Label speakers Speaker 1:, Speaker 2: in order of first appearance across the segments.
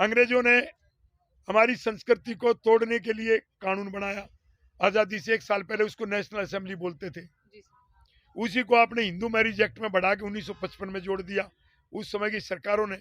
Speaker 1: अंग्रेजों ने हमारी संस्कृति को तोड़ने के लिए कानून बनाया। आज़ादी से 1 साल पहले उसको नेशनल असेंबली बोलते थे। उसी को आपने हिंदू मैरिज एक्ट में बढ़ा के 1955 में जोड़ दिया उस समय की सरकारों ने।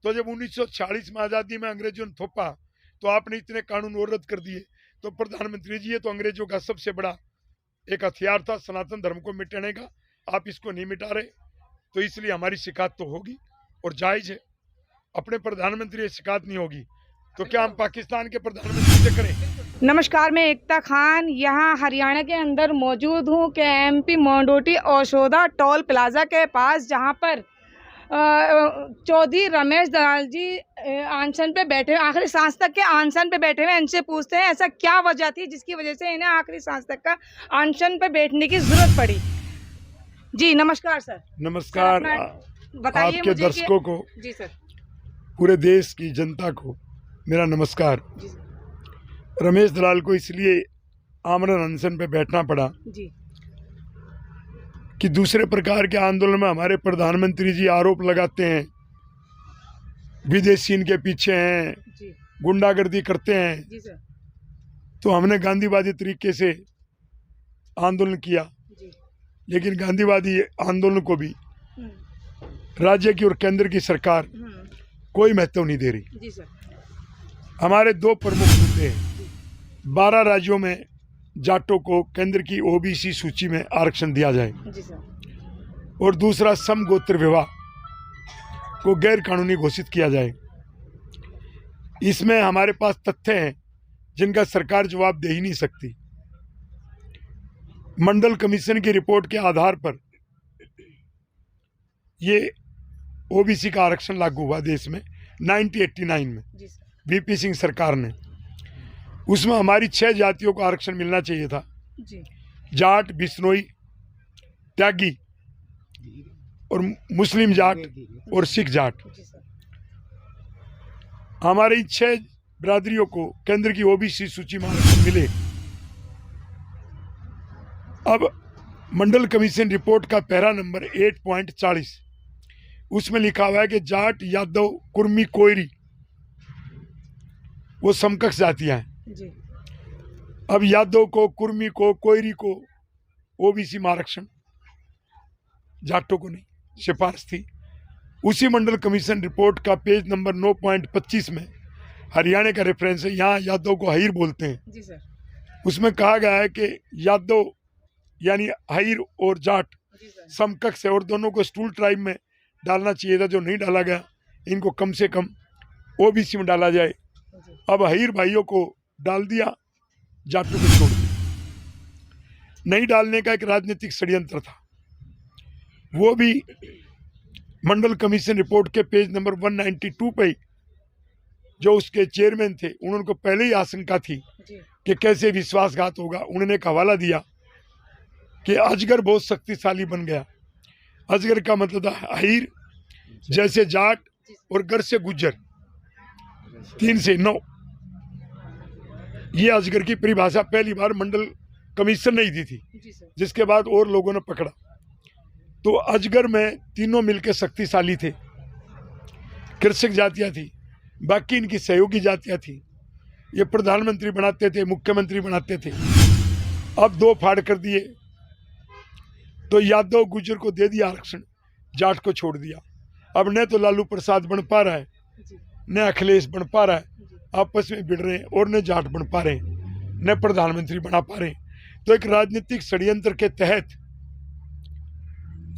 Speaker 1: तो जब 1946 में आज़ादी में अंग्रेजों ने थोपा तो आपने इतने कानून और रद्द कर दिए। तो प्रधानमंत्री जी, ये तो अंग्रेजों का सबसे बड़ा एक हथियार था सनातन धर्म को मिटाने का, आप इसको नहीं मिटा रहे, तो इसलिए हमारी शिकायत तो होगी और जायज है। अपने प्रधानमंत्री से शिकायत नहीं होगी तो क्या हम पाकिस्तान के प्रधानमंत्री से करें?
Speaker 2: नमस्कार, मैं एकता खान यहाँ हरियाणा के अंदर मौजूद हूँ के एमपी मंडोटी औशोधा टोल प्लाजा के पास, जहाँ पर चौधरी रमेश दलाल जी अनशन पे बैठे, आखिरी सांस तक के अनशन पे बैठे हुए। इनसे पूछते हैं ऐसा क्या वजह थी जिसकी वजह से इन्हें आखिरी सांस तक का अनशन पे बैठने की जरूरत पड़ी। जी नमस्कार सर।
Speaker 1: नमस्कार।
Speaker 2: बताइए
Speaker 1: आपके दर्शकों को,
Speaker 2: जी सर,
Speaker 1: पूरे देश की जनता को मेरा नमस्कार।
Speaker 2: जी
Speaker 1: रमेश दलाल को इसलिए आमरण अनशन पे बैठना पड़ा
Speaker 2: जी
Speaker 1: कि दूसरे प्रकार के आंदोलन में हमारे प्रधानमंत्री जी आरोप लगाते हैं, विदेशी इनके पीछे हैं, गुंडागर्दी करते हैं।
Speaker 2: जी सर।
Speaker 1: तो हमने गांधीवादी तरीके से आंदोलन किया, लेकिन गांधीवादी आंदोलन को भी राज्य की और केंद्र की सरकार कोई महत्व नहीं दे रही।
Speaker 2: जी सर।
Speaker 1: हमारे 2 प्रमुख मुद्दे हैं। 12 राज्यों में जाटों को केंद्र की ओबीसी सूची में आरक्षण दिया जाए,
Speaker 2: जी सर।
Speaker 1: और दूसरा समगोत्र विवाह को गैर कानूनी घोषित किया जाए। इसमें हमारे पास तथ्य हैं जिनका सरकार जवाब दे ही नहीं सकती। मंडल कमीशन की रिपोर्ट के आधार पर ये ओबीसी का आरक्षण लागू हुआ देश में 1989 में, वीपी सिंह सरकार ने। उसमें हमारी 6 जातियों को आरक्षण मिलना चाहिए था, जाट, बिश्नोई, त्यागी और मुस्लिम जाट और सिख जाट। हमारे इन 6 बिरादरियों को केंद्र की ओबीसी सूची में आरक्षण मिले। अब मंडल कमीशन रिपोर्ट का पैरा नंबर 8.40 उसमें लिखा हुआ है कि जाट, यादव, कुर्मी, कोयरी वो समकक्ष जातियां हैं। अब यादव को, कुर्मी को, कोयरी को ओबीसी में आरक्षण, जाटों को नहीं, सिफारिश थी। उसी मंडल कमीशन रिपोर्ट का पेज नंबर 9.25 में हरियाणा का रेफरेंस है, यहाँ यादव को हईर बोलते हैं। जी सर। उसमें कहा गया है कि यादव यानी हईर और जाट समकक्ष है और दोनों को स्टूल ट्राइब में डालना चाहिए था, जो नहीं डाला गया। इनको कम से कम ओबीसी में डाला जाए। अब हईर भाइयों को डाल दिया, जाटों को छोड़ दिया। नहीं डालने का एक राजनीतिक षड्यंत्र था, वो भी मंडल कमीशन रिपोर्ट के पेज नंबर 192 पे जो उसके चेयरमैन थे, उनको पहले ही आशंका थी कि कैसे विश्वासघात होगा। उन्होंने एक हवाला दिया कि अजगर बहुत शक्तिशाली बन गया। अजगर का मतलब था हईर, जैसे जाट, और गर से गुज्जर, 3 से 9। ये अजगर की परिभाषा पहली बार मंडल कमीशन ने ही दी थी, जिसके बाद और लोगों ने पकड़ा। तो अजगर में तीनों मिलकर शक्तिशाली थे। कृषक जातियां थी, बाकी इनकी सहयोगी जातियां थी। ये प्रधानमंत्री बनाते थे, मुख्यमंत्री बनाते थे। अब 2 फाड़ कर दिए, तो यादव गुज्जर को दे दिया आरक्षण, जाट को छोड़ दिया। अब न तो लालू प्रसाद बन पा रहा है, न अखिलेश बन पा रहा है, आपस में भिड़ रहे हैं, और न जाट बन पा रहे हैं, न प्रधानमंत्री बना पा रहे हैं। तो एक राजनीतिक षड्यंत्र के तहत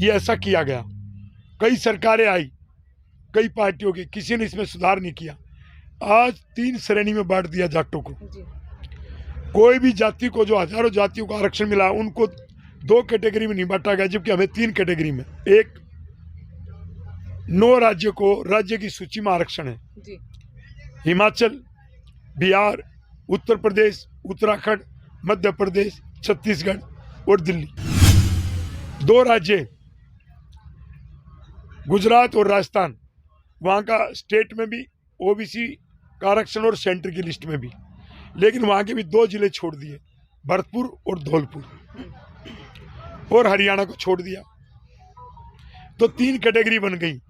Speaker 1: ये ऐसा किया गया। कई सरकारें आई, कई पार्टियों की, किसी ने इसमें सुधार नहीं किया। आज 3 श्रेणी में बांट दिया जाटों को। कोई भी जाति को, जो हजारों जातियों को आरक्षण मिला, उनको 2 कैटेगरी में नहीं बांटा गया, जबकि हमें 3 कैटेगरी में। एक, 9 राज्यों को राज्य की सूची में आरक्षण है, हिमाचल, बिहार, उत्तर प्रदेश, उत्तराखंड, मध्य प्रदेश, छत्तीसगढ़ और दिल्ली। 2 राज्य गुजरात और राजस्थान, वहाँ का स्टेट में भी ओबीसी का आरक्षण और सेंटर की लिस्ट में भी, लेकिन वहाँ के भी 2 जिले छोड़ दिए, भरतपुर और धौलपुर, और हरियाणा को छोड़ दिया। तो 3 कैटेगरी बन गई।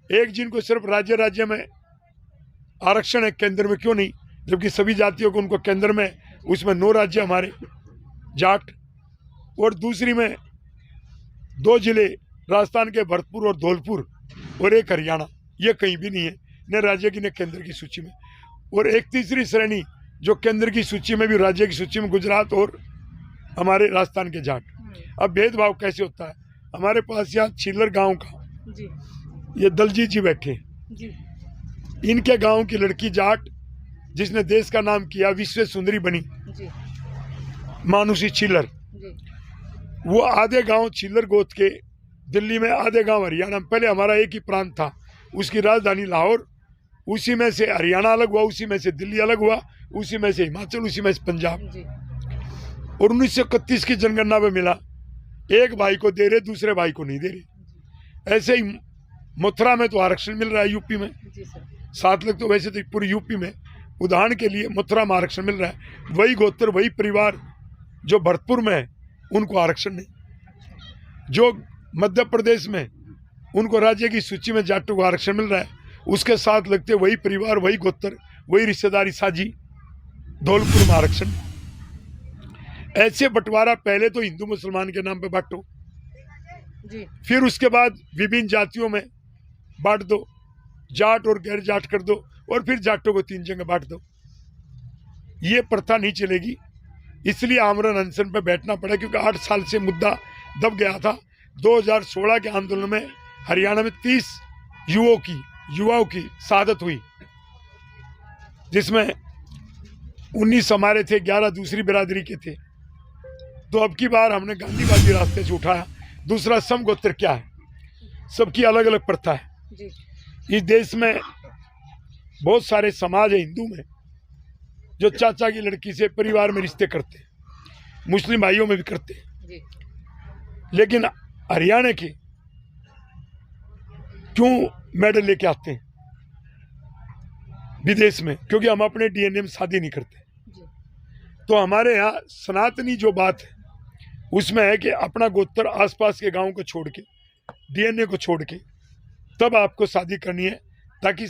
Speaker 1: एक, जिनको सिर्फ राज्य में आरक्षण है केंद्र में, क्यों नहीं, जबकि सभी जातियों को उनको केंद्र में, उसमें 9 राज्य हमारे जाट, और दूसरी में 2 जिले राजस्थान के भरतपुर और धौलपुर और एक हरियाणा, ये कहीं भी नहीं है, न राज्य की न केंद्र की सूची में। और एक तीसरी श्रेणी जो केंद्र की सूची में भी, राज्य की सूची में गुजरात और हमारे राजस्थान के जाट। अब भेदभाव कैसे होता है, हमारे पास यहाँ छिल्लर गांव का
Speaker 2: जी
Speaker 1: ये दलजीत जी बैठे हैं,
Speaker 2: जी
Speaker 1: इनके गांव की लड़की जाट जिसने देश का नाम किया, विश्व सुंदरी बनी,
Speaker 2: जी
Speaker 1: मानुषी छिल्लर,
Speaker 2: जी
Speaker 1: वो आधे गांव छिल्लर गोत के दिल्ली में, आधे गांव हरियाणा में। पहले हमारा एक ही प्रांत था, उसकी राजधानी लाहौर, उसी में से हरियाणा अलग हुआ, उसी में से दिल्ली अलग हुआ, उसी में से हिमाचल, उसी में से पंजाब।
Speaker 2: जी
Speaker 1: और 1931 की जनगणना में मिला, एक भाई को दे रहे, दूसरे भाई को नहीं दे रहे। ऐसे ही मथुरा में तो आरक्षण मिल रहा है, यूपी में
Speaker 2: जी सर
Speaker 1: 7 लाख, तो वैसे तो पूरी यूपी में, उदाहरण के लिए मथुरा में आरक्षण मिल रहा है। वही गोत्र, वही परिवार जो भरतपुर में है, उनको आरक्षण नहीं। जो मध्य प्रदेश में, उनको राज्य की सूची में जाटों को आरक्षण मिल रहा है, उसके साथ लगते वही परिवार, वही गोत्र, वही रिश्तेदारी साझी, धौलपुर में आरक्षण। ऐसे बंटवारा पहले तो हिंदू मुसलमान के नाम पे बांटो,
Speaker 2: जी
Speaker 1: फिर उसके बाद विभिन्न जातियों में बांट दो, जाट और गैर जाट कर दो, और फिर जाटों को 3 जगह बांट दो। ये प्रथा नहीं चलेगी, इसलिए आमरण अनशन पे बैठना पड़ा, क्योंकि 8 साल से मुद्दा दब गया था। 2016 के आंदोलन में हरियाणा में 30 युवाओं की शहादत हुई, जिसमें 19 हमारे थे, 11 दूसरी बिरादरी के थे। तो अब की बार हमने गांधीवादी रास्ते से उठाया। दूसरा, समगोत्र क्या है, सबकी अलग अलग प्रथा है।
Speaker 2: जी
Speaker 1: इस देश में बहुत सारे समाज है हिंदू में, जो चाचा की लड़की से परिवार में रिश्ते करते हैं, मुस्लिम भाइयों में भी करते हैं।
Speaker 2: जी
Speaker 1: लेकिन हरियाणा के क्यों मेडल लेके आते हैं विदेश में, क्योंकि हम अपने डीएनए में शादी नहीं करते।
Speaker 2: जी
Speaker 1: तो हमारे यहाँ सनातनी जो बात है उसमें है कि अपना गोत्र आसपास के गांव को छोड़ के, डीएनए को छोड़ के, तब आपको शादी करनी है, ताकि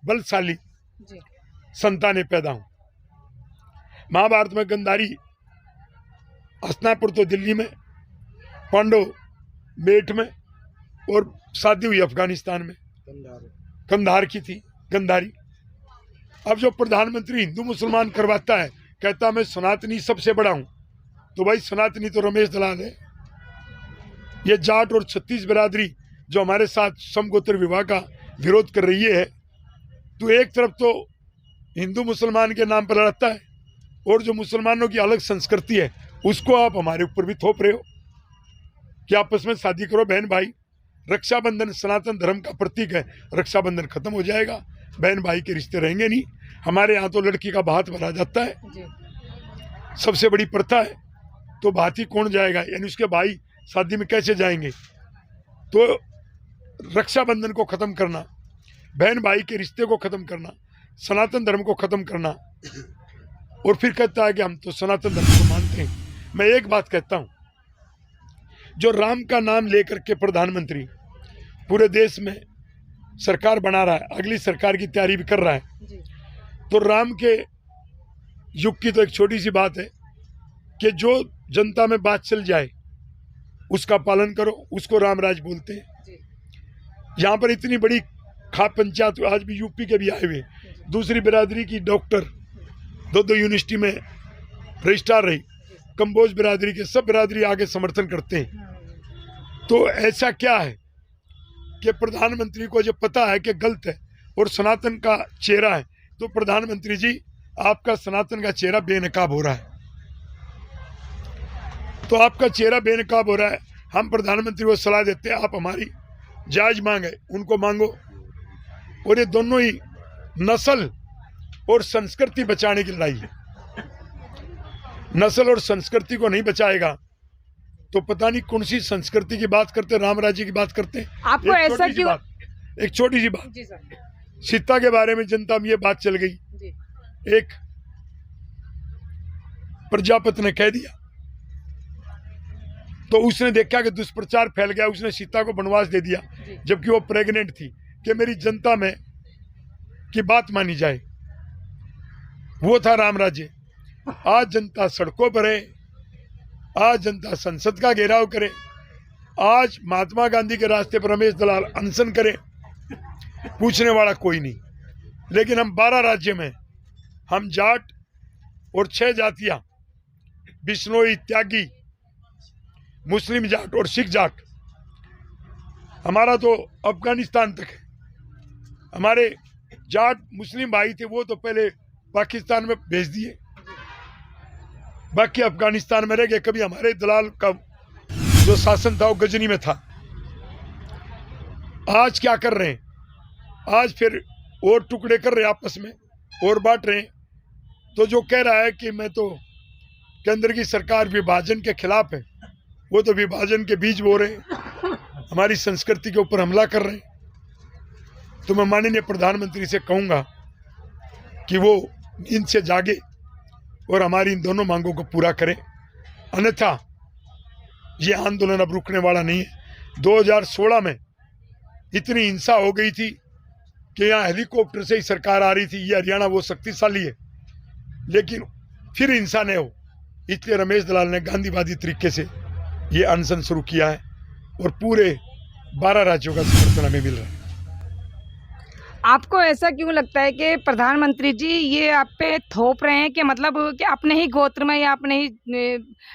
Speaker 1: बलशाली
Speaker 2: जी
Speaker 1: संतानें पैदा हों। महाभारत में गंधारी, हस्तिनापुर तो दिल्ली में, पांडव मेठ में, और शादी हुई अफगानिस्तान में, कंधार की थी गंधारी। अब जो प्रधानमंत्री हिंदू मुसलमान करवाता है, कहता मैं सनातनी सबसे बड़ा हूं, तो भाई सनातनी तो रमेश दलाल है। ये जाट और 36 बिरादरी जो हमारे साथ समगोत्र विवाह का विरोध कर रही है, तो एक तरफ तो हिंदू मुसलमान के नाम पर लड़ता है, और जो मुसलमानों की अलग संस्कृति है उसको आप हमारे ऊपर भी थोप रहे हो कि आपस में शादी करो बहन भाई। रक्षाबंधन सनातन धर्म का प्रतीक है, रक्षाबंधन खत्म हो जाएगा, बहन भाई के रिश्ते रहेंगे नहीं। हमारे यहाँ तो लड़की का भात भरा जाता है,
Speaker 2: जी
Speaker 1: सबसे बड़ी प्रथा है। तो भाती कौन जाएगा, यानी उसके भाई शादी में कैसे जाएंगे। तो रक्षाबंधन को खत्म करना, बहन भाई के रिश्ते को खत्म करना, सनातन धर्म को खत्म करना, और फिर कहता है कि हम तो सनातन धर्म को मानते हैं। मैं एक बात कहता हूं, जो राम का नाम लेकर के प्रधानमंत्री पूरे देश में सरकार बना रहा है, अगली सरकार की तैयारी भी कर रहा है,
Speaker 2: जी
Speaker 1: तो राम के युग की तो एक छोटी सी बात है कि जो जनता में बात चल जाए उसका पालन करो, उसको रामराज बोलते हैं।
Speaker 2: जी
Speaker 1: यहाँ पर इतनी बड़ी खाप पंचायत आज भी यूपी के भी आए हुए, दूसरी बिरादरी की डॉक्टर 2 यूनिवर्सिटी में रजिस्ट्रार रही, कंबोज बिरादरी के सब बिरादरी आगे समर्थन करते हैं। तो ऐसा क्या है कि प्रधानमंत्री को जब पता है कि गलत है और सनातन का चेहरा है, तो प्रधानमंत्री जी आपका सनातन का चेहरा बेनकाब हो रहा है, तो आपका चेहरा बेनकाब हो रहा है। हम प्रधानमंत्री को सलाह देते हैं, आप हमारी जायज मांग है उनको मांगो। और ये दोनों ही नस्ल और संस्कृति बचाने की लड़ाई है। नस्ल और संस्कृति को नहीं बचाएगा तो पता नहीं कौन सी संस्कृति की बात करते, राम राज्य की बात करते।
Speaker 2: आपको ऐसा क्यों?
Speaker 1: एक छोटी सी बात,
Speaker 2: जी सर,
Speaker 1: सीता के बारे में जनता में ये बात चल गई,
Speaker 2: जी
Speaker 1: एक प्रजापति ने कह दिया, तो उसने देखा कि दुष्प्रचार फैल गया, उसने सीता को वनवास दे दिया, जबकि वो प्रेग्नेंट थी, कि मेरी जनता में की बात मानी जाए, वो था राम राज्य। आज जनता सड़कों पर है, आज जनता संसद का घेराव करे, आज महात्मा गांधी के रास्ते पर रमेश दलाल अनशन करे, पूछने वाला कोई नहीं। लेकिन हम 12 राज्य में, हम जाट और 6 जातियां, बिश्नोई, त्यागी, मुस्लिम जाट और सिख जाट, हमारा तो अफगानिस्तान तक है। हमारे जाट मुस्लिम भाई थे, वो तो पहले पाकिस्तान में भेज दिए, बाकी अफगानिस्तान में रह गए। कभी हमारे दलाल का जो शासन था वो गजनी में था। आज क्या कर रहे हैं? आज फिर और टुकड़े कर रहे हैं, आपस में और बांट रहे हैं। तो जो कह रहा है कि मैं तो केंद्र की सरकार विभाजन के खिलाफ है, वो तो विभाजन के बीज बो रहे हैं, हमारी संस्कृति के ऊपर हमला कर रहे हैं। तो मैं माननीय प्रधानमंत्री से कहूंगा कि वो नींद से जागे और हमारी इन दोनों मांगों को पूरा करें, अन्यथा ये आंदोलन अब रुकने वाला नहीं है। 2016 में इतनी हिंसा हो गई थी कि यहाँ हेलीकॉप्टर से ही सरकार आ रही थी। ये हरियाणा वो शक्तिशाली है, लेकिन फिर हिंसा नहीं हो, इसलिए रमेश दलाल ने गांधीवादी तरीके से ये अनशन शुरू किया है और पूरे 12 राज्यों का समर्थन हमें मिल रहा है।
Speaker 2: आपको ऐसा क्यों लगता है कि प्रधानमंत्री जी ये आप पे थोप रहे हैं कि मतलब कि अपने ही गोत्र में या अपने ही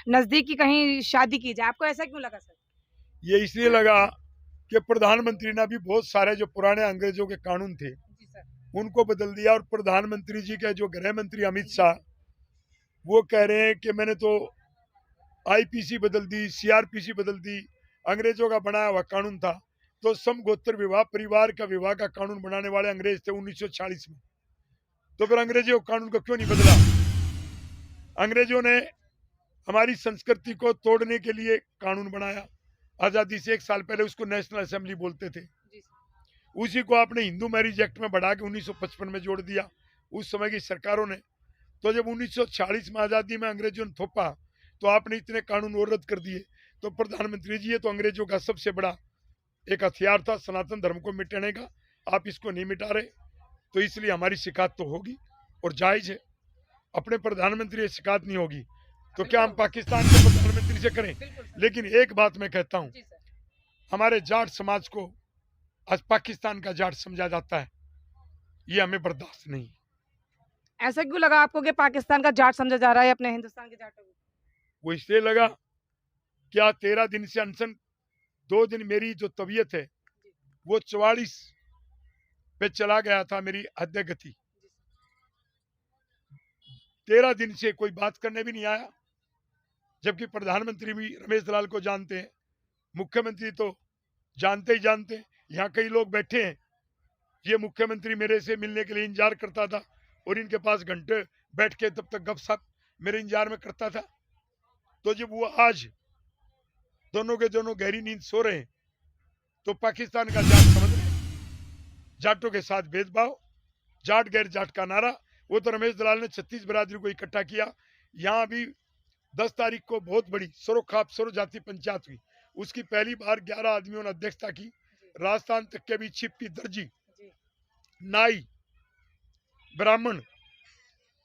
Speaker 2: नजदीकी कहीं शादी की जाए? आपको ऐसा क्यों लगा सर?
Speaker 1: ये इसलिए लगा कि प्रधानमंत्री ने अभी बहुत सारे जो पुराने अंग्रेजों के कानून थे उनको बदल दिया, और प्रधानमंत्री जी के जो गृह मंत्री अमित शाह, वो कह रहे हैं कि मैंने तो आईपीसी बदल दी, सीआरपीसी बदल दी, अंग्रेजों का बनाया हुआ कानून था। तो समगोत्र विवाह, परिवार का विवाह का कानून बनाने वाले अंग्रेज थे 1940 में। तो फिर अंग्रेजों कानून को क्यों नहीं बदला? अंग्रेजों ने हमारी संस्कृति को तोड़ने के लिए कानून बनाया, आजादी से 1 साल पहले उसको नेशनल असेंबली बोलते थे। उसी को आपने हिंदू मैरिज एक्ट में बढ़ा के 1955 में जोड़ दिया उस समय की सरकारों ने। तो जब 1940 में आजादी में अंग्रेजों ने थोपा तो आपने इतने कानून और रद्द कर दिए। तो प्रधानमंत्री जी, ये तो अंग्रेजों का सबसे बड़ा एक हथियार था सनातन धर्म को मिटाने का, आप इसको नहीं मिटा रहे, तो इसलिए हमारी शिकायत तो होगी और जायज है। अपने प्रधानमंत्री से शिकायत नहीं होगी तो क्या हम पाकिस्तान के प्रधानमंत्री से करें? लेकिन एक बात मैं कहता हूं, हमारे जाट समाज को आज पाकिस्तान का जाट समझा जाता है, ये हमें बर्दाश्त नहीं।
Speaker 2: ऐसा क्यों लगा आपको कि पाकिस्तान का जाट समझा जा रहा है अपने हिंदुस्तान के जाटों को?
Speaker 1: वो इसलिए लगा, क्या 13 दिन से अनशन, 2 दिन मेरी जो तबीयत है वो 44 पे चला गया था, मेरी हृदय गति। 13 दिन से कोई बात करने भी नहीं आया, जबकि प्रधानमंत्री भी रमेश दलाल को जानते हैं, मुख्यमंत्री तो जानते ही जानते हैं। यहाँ कई लोग बैठे हैं, ये मुख्यमंत्री मेरे से मिलने के लिए इंतजार करता था और इनके पास घंटे बैठ के तब तक गपशप मेरे इंतजार में करता था। तो जब वो आज दोनों के दोनों गहरी नींद सो रहे हैं तो पाकिस्तान का जाट समझ रहे हैं, जाटों के साथ भेदभाव, जाट गैर जाट का नारा, वो तो रमेश दलाल ने 36 बिरादरी को इकट्ठा किया। यहाँ अभी 10 तारीख को बहुत बड़ी सरोखाप सरो जाति पंचायत हुई, उसकी पहली बार 11 आदमियों ने अध्यक्षता की। राजस्थान तक के भी छिपी, दर्जी, नाई, ब्राह्मण,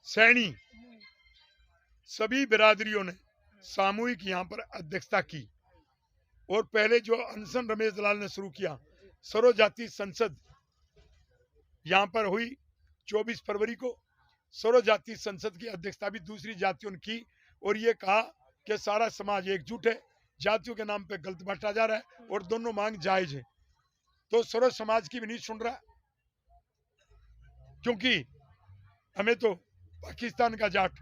Speaker 1: सैनी, सभी बिरादरियों ने सामूहिक यहाँ पर अध्यक्षता की। और पहले जो अनशन रमेश दलाल ने शुरू किया, सरो जाति संसद यहाँ पर हुई 24 फरवरी को। सरो जाति संसद की अध्यक्षता भी दूसरी जातियों ने की और ये कहा कि सारा समाज एकजुट है, जातियों के नाम पे गलत बांटा जा रहा है और दोनों मांग जायज है। तो सरो समाज की भी नहीं सुन रहा, क्योंकि हमें तो पाकिस्तान का जाट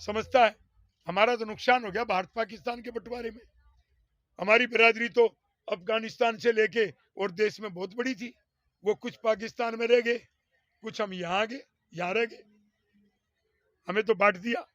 Speaker 1: समझता है। हमारा तो नुकसान हो गया भारत पाकिस्तान के बंटवारे में। हमारी बिरादरी तो अफगानिस्तान से लेके और देश में बहुत बड़ी थी, वो कुछ पाकिस्तान में रह गए, कुछ हम यहाँ आ गए, यहाँ रह गए, हमें तो बांट दिया।